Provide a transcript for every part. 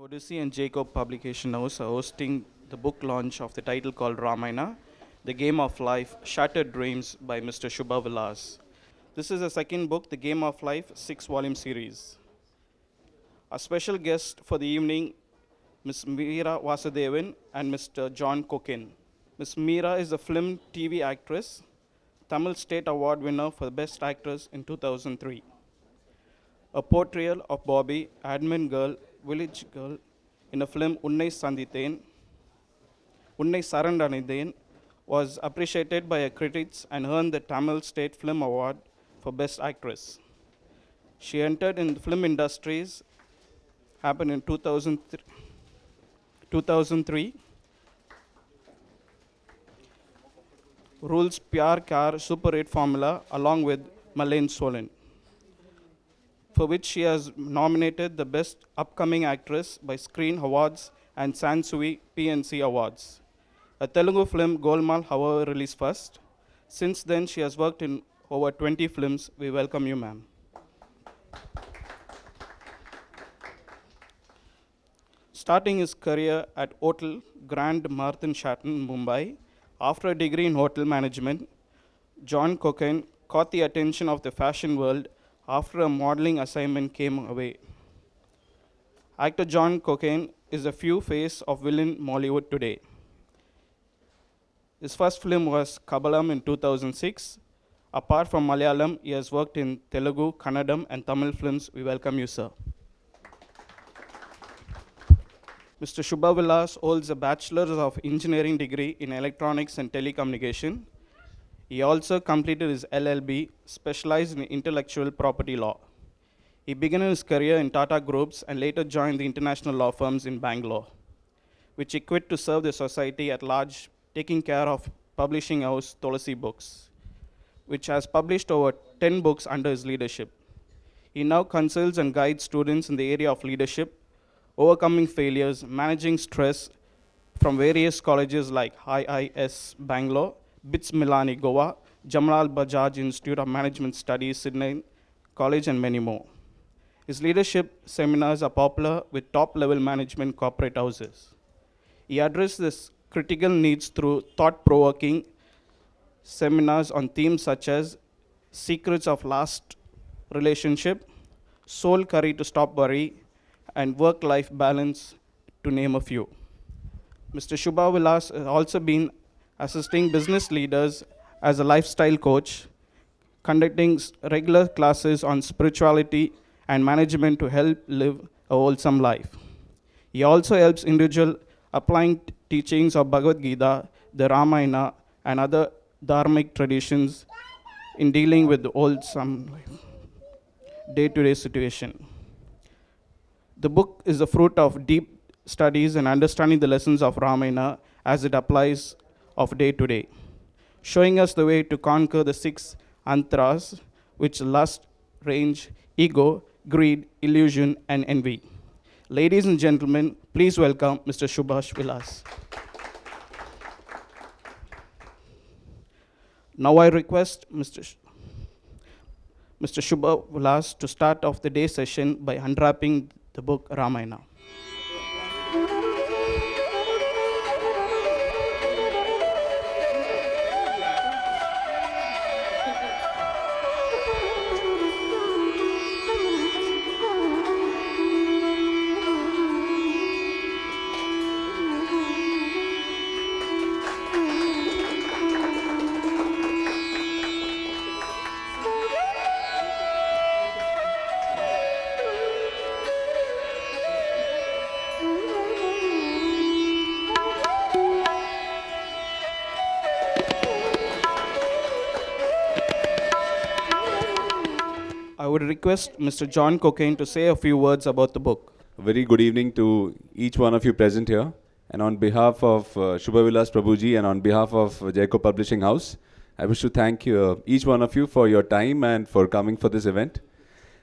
Odyssey and Jacob Publication House are hosting the book launch of the title called Ramayana, The Game of Life, Shattered Dreams by Mr. Shubha Vilas. This is the second book, The Game of Life, 6-volume series. Our special guest for the evening, Ms. Meera Vasudevan and Mr. John Cokin. Ms. Meera is a film TV actress, Tamil State Award winner for Best Actress in 2003. A portrayal of Bobby, admin girl, village girl, in a film Unnai Sarandaniden was appreciated by her critics and earned the Tamil State Film Award for Best Actress. She entered in the film industries, happened in 2003. Rules Pyar Car Super 8 Formula along with Malain Solin, for which she has nominated the Best Upcoming Actress by Screen Awards and Sansui PNC Awards. A Telugu film, Golmaal, however, released first. Since then, she has worked in over 20 films. We welcome you, ma'am. Starting his career at Hotel Grand Martin Shatton, Mumbai, after a degree in hotel management, John Cokin caught the attention of the fashion world after a modeling assignment came away. Actor John Cokin is a few face of villain Mollywood today. His first film was Kabalam in 2006. Apart from Malayalam, he has worked in Telugu, Kannadam and Tamil films. We welcome you, sir. Mr. Shubha Vilas holds a Bachelor's of Engineering degree in Electronics and Telecommunication. He also completed his LLB, specialized in intellectual property law. He began his career in Tata Groups and later joined the international law firms in Bangalore, which he quit to serve the society at large, taking care of publishing house Tulsi Books, which has published over 10 books under his leadership. He now consults and guides students in the area of leadership, overcoming failures, managing stress from various colleges like IIS Bangalore, BITS Milani, Goa, Jamal Bajaj Institute of Management Studies, Sydney College, and many more. His leadership seminars are popular with top-level management corporate houses. He addresses critical needs through thought-provoking seminars on themes such as secrets of last relationship, soul curry to stop worry, and work-life balance, to name a few. Mr. Shubha Vilas has also been assisting business leaders as a lifestyle coach, conducting regular classes on spirituality and management to help live a wholesome life. He also helps individuals applying teachings of Bhagavad Gita, the Ramayana, and other dharmic traditions in dealing with the wholesome day-to-day situation. The book is the fruit of deep studies and understanding the lessons of Ramayana as it applies of day to day, showing us the way to conquer the 6 antras, which lust, rage, ego, greed, illusion, and envy. Ladies and gentlemen, please welcome Mr. Shubha Vilas. Now I request Mr. Shubha Vilas to start off the day session by unwrapping the book Ramayana. I would request Mr. John Cokin to say a few words about the book. A very good evening to each one of you present here. And on behalf of Shubha Vilas Prabhuji and on behalf of Jayco Publishing House, I wish to thank each one of you for your time and for coming for this event.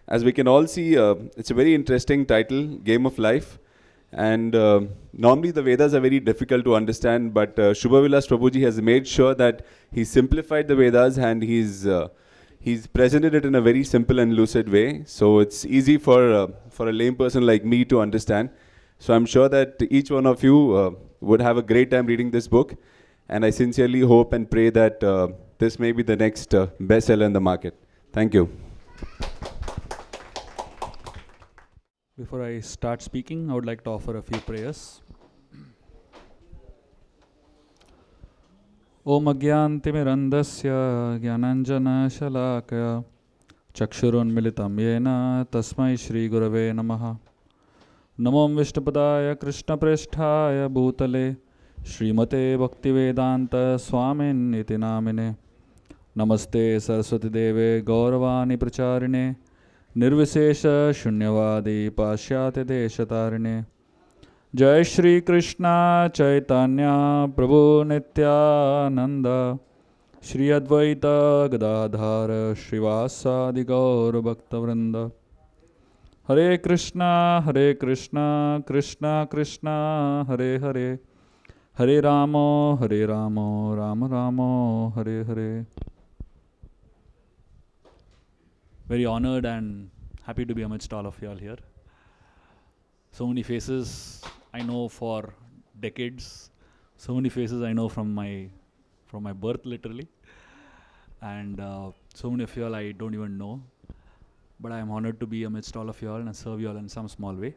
As we can all see, it's a very interesting title, Game of Life. And normally the Vedas are very difficult to understand, but Shubha Vilas Prabhuji has made sure that he simplified the Vedas and he's presented it in a very simple and lucid way. So it's easy for a lame person like me to understand. So I'm sure that each one of you would have a great time reading this book. And I sincerely hope and pray that this may be the next bestseller in the market. Thank you. Before I start speaking, I would like to offer a few prayers. Om Agyantimirandasya Gyananjana Shalakaya Chakshurunmilitam Yena Tasmai Shri Gurave Namaha Namo Vishnupadaya Krishna Presthaya Bhutale Srimate Bhaktivedanta Swamin Iti Namine Namaste Saraswati Deve Gauravani Pracharine Nirvisesha Shunyavadi Pashyate Deshatarine Jai Shri Krishna Chaitanya Prabhu Nityananda Shri Advaita Gadadhara Srivasadi Gaur Bhakta Vrinda Hare Krishna Krishna Krishna Hare Hare Hare Ramo Rama Ramo Hare Hare. Very honored and happy to be amidst all of you all here. So many faces I know for decades. So many faces I know from my birth, literally. And so many of you all I don't even know. But I am honored to be amidst all of you all and serve you all in some small way.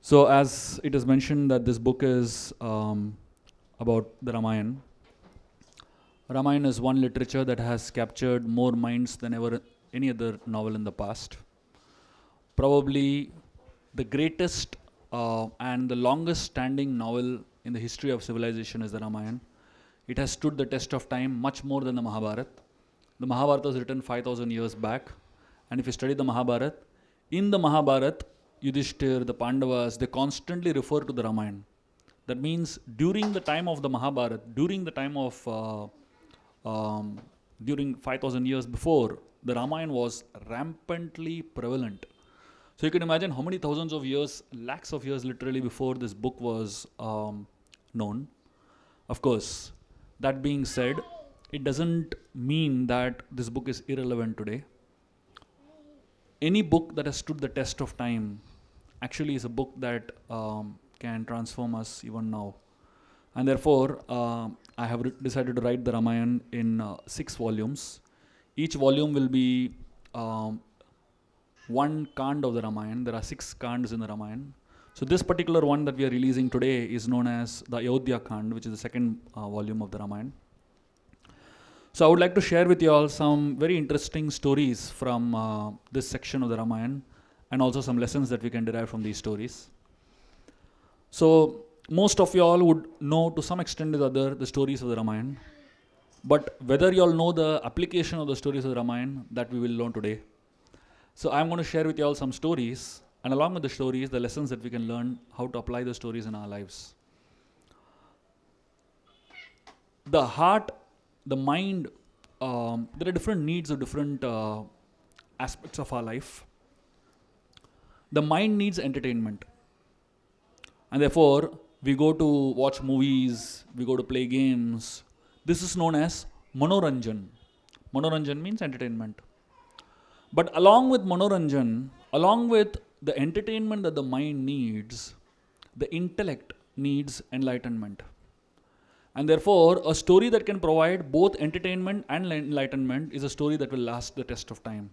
So as it is mentioned that this book is about the Ramayana. Ramayana is one literature that has captured more minds than ever any other novel in the past. Probably the greatest and the longest standing novel in the history of civilization is the Ramayana. It has stood the test of time much more than the Mahabharata. The Mahabharata was written 5,000 years back. And if you study the Mahabharata, in the Mahabharata, Yudhishthir, the Pandavas, they constantly refer to the Ramayana. That means during the time of the Mahabharata, during the time of during 5,000 years before, the Ramayana was rampantly prevalent. So you can imagine how many thousands of years, lakhs of years literally before this book was known. Of course, that being said, it doesn't mean that this book is irrelevant today. Any book that has stood the test of time actually is a book that can transform us even now. And therefore, I have decided to write the Ramayana in 6 volumes. Each volume will be one kand of the Ramayana. There are 6 kands in the Ramayana. So this particular one that we are releasing today is known as the Ayodhya Kand, which is the second volume of the Ramayana. So I would like to share with you all some very interesting stories from this section of the Ramayana and also some lessons that we can derive from these stories. So most of you all would know to some extent or other the stories of the Ramayana. But whether you all know the application of the stories of the Ramayana, that we will learn today. So I'm going to share with you all some stories, and along with the stories, the lessons that we can learn how to apply the stories in our lives. The heart, the mind, there are different needs of different aspects of our life. The mind needs entertainment. And therefore, we go to watch movies, we go to play games. This is known as manoranjan. Manoranjan means entertainment. But along with manoranjan, along with the entertainment that the mind needs, the intellect needs enlightenment. And therefore, a story that can provide both entertainment and enlightenment is a story that will last the test of time.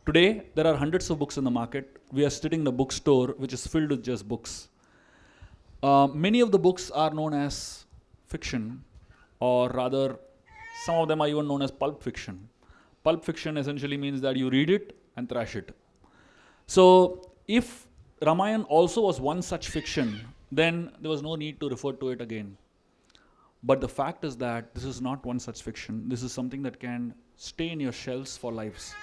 Today, there are hundreds of books in the market. We are sitting in a bookstore which is filled with just books. Many of the books are known as fiction, or rather, some of them are even known as pulp fiction. Pulp fiction essentially means that you read it and trash it. So, if Ramayana also was one such fiction, then there was no need to refer to it again. But the fact is that this is not one such fiction. This is something that can stay in your shelves for lives.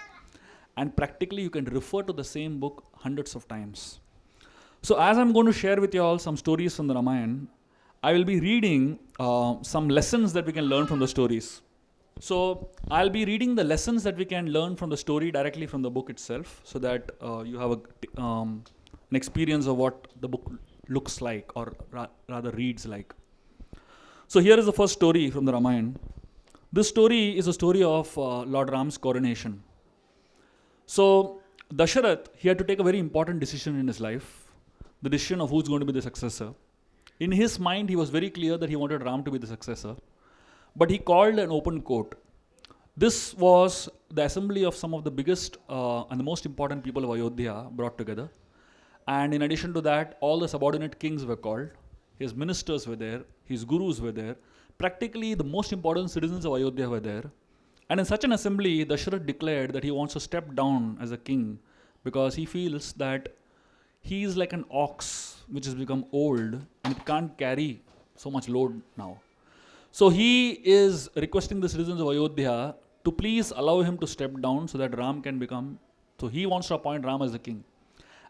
And practically you can refer to the same book hundreds of times. So as I'm going to share with you all some stories from the Ramayana, I will be reading some lessons that we can learn from the stories. So I'll be reading the lessons that we can learn from the story directly from the book itself, so that you have an experience of what the book looks like, or rather reads like. So here is the first story from the Ramayana. This story is a story of Lord Ram's coronation. So Dasharath, he had to take a very important decision in his life, the decision of who's going to be the successor. In his mind, he was very clear that he wanted Ram to be the successor, but he called an open court. This was the assembly of some of the biggest and the most important people of Ayodhya brought together. And in addition to that, all the subordinate kings were called. His ministers were there, his gurus were there. Practically the most important citizens of Ayodhya were there. And in such an assembly, Dasharath declared that he wants to step down as a king, because he feels that he is like an ox which has become old and it can't carry so much load now. So he is requesting the citizens of Ayodhya to please allow him to step down so that Ram can become, so he wants to appoint Ram as the king.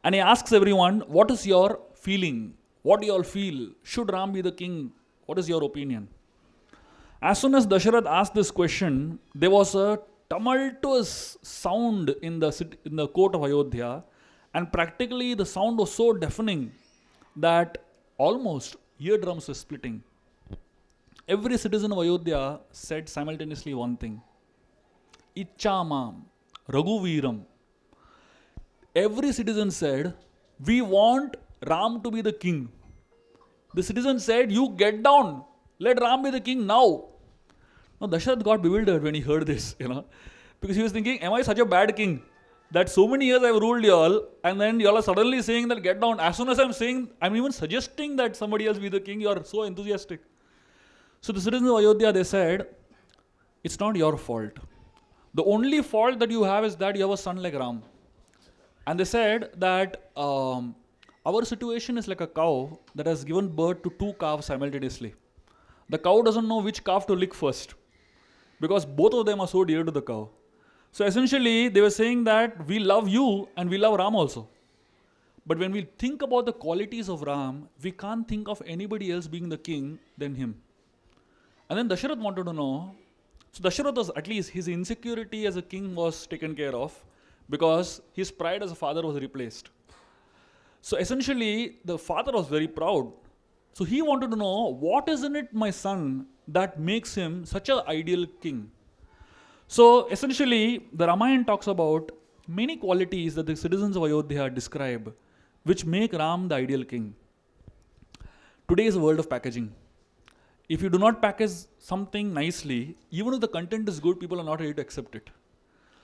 And he asks everyone, what is your feeling? What do you all feel? Should Ram be the king? What is your opinion? As soon as Dasharath asked this question, there was a tumultuous sound in the court of Ayodhya, and practically the sound was so deafening that almost eardrums were splitting. Every citizen of Ayodhya said simultaneously one thing: Ichamam, Raghuveeram. Every citizen said, we want Ram to be the king. The citizen said, you get down, let Ram be the king now. Now Dasharath got bewildered when he heard this, because he was thinking, am I such a bad king that so many years I've ruled y'all, and then y'all are suddenly saying that get down. As soon as I'm even suggesting that somebody else be the king, you are so enthusiastic. So the citizens of Ayodhya, they said, it's not your fault. The only fault that you have is that you have a son like Ram. And they said that our situation is like a cow that has given birth to two calves simultaneously. The cow doesn't know which calf to lick first, because both of them are so dear to the cow. So essentially, they were saying that we love you and we love Ram also. But when we think about the qualities of Ram, we can't think of anybody else being the king than him. And then Dasharath wanted to know, so Dasharath was, at least his insecurity as a king was taken care of, because his pride as a father was replaced. So essentially, the father was very proud. So he wanted to know, what is in it, my son, that makes him such an ideal king? So essentially, the Ramayana talks about many qualities that the citizens of Ayodhya describe, which make Ram the ideal king. Today is a world of packaging. If you do not package something nicely, even if the content is good, people are not ready to accept it.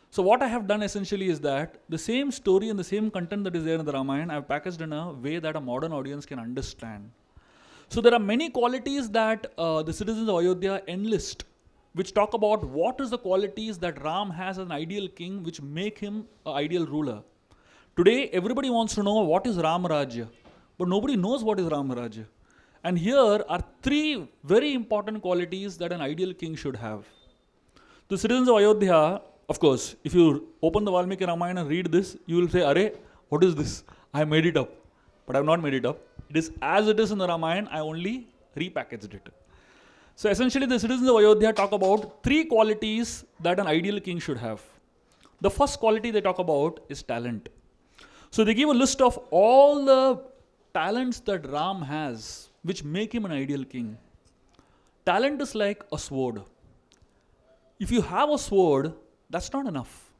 So what I have done essentially is that the same story and the same content that is there in the Ramayana, I have packaged in a way that a modern audience can understand. So there are many qualities that the citizens of Ayodhya enlist, which talk about what is the qualities that Ram has as an ideal king, which make him an ideal ruler. Today, everybody wants to know what is Ram Rajya, but nobody knows what is Ram Rajya. And here are three very important qualities that an ideal king should have. The citizens of Ayodhya, of course, if you open the Valmiki Ramayana and read this, you will say, Arey, what is this? I made it up. But I have not made it up. It is as it is in the Ramayana, I only repackaged it. So essentially, the citizens of Ayodhya talk about three qualities that an ideal king should have. The first quality they talk about is talent. So they give a list of all the talents that Ram has, which make him an ideal king. Talent is like a sword. If you have a sword, that's not enough.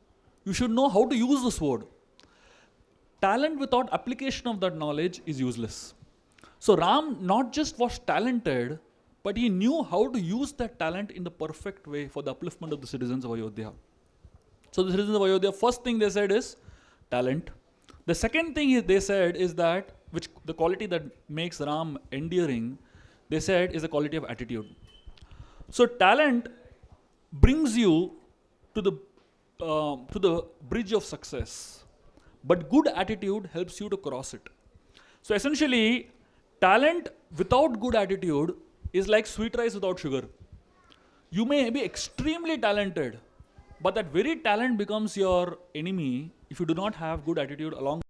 You should know how to use the sword. Talent without application of that knowledge is useless. So Ram not just was talented, but he knew how to use that talent in the perfect way for the upliftment of the citizens of Ayodhya. So the citizens of Ayodhya, first thing they said is talent. The second thing they said is that, which the quality that makes Ram endearing, they said is the quality of attitude. So talent brings you to the bridge of success, but good attitude helps you to cross it. So essentially, talent without good attitude is like sweet rice without sugar. You may be extremely talented, but that very talent becomes your enemy if you do not have good attitude along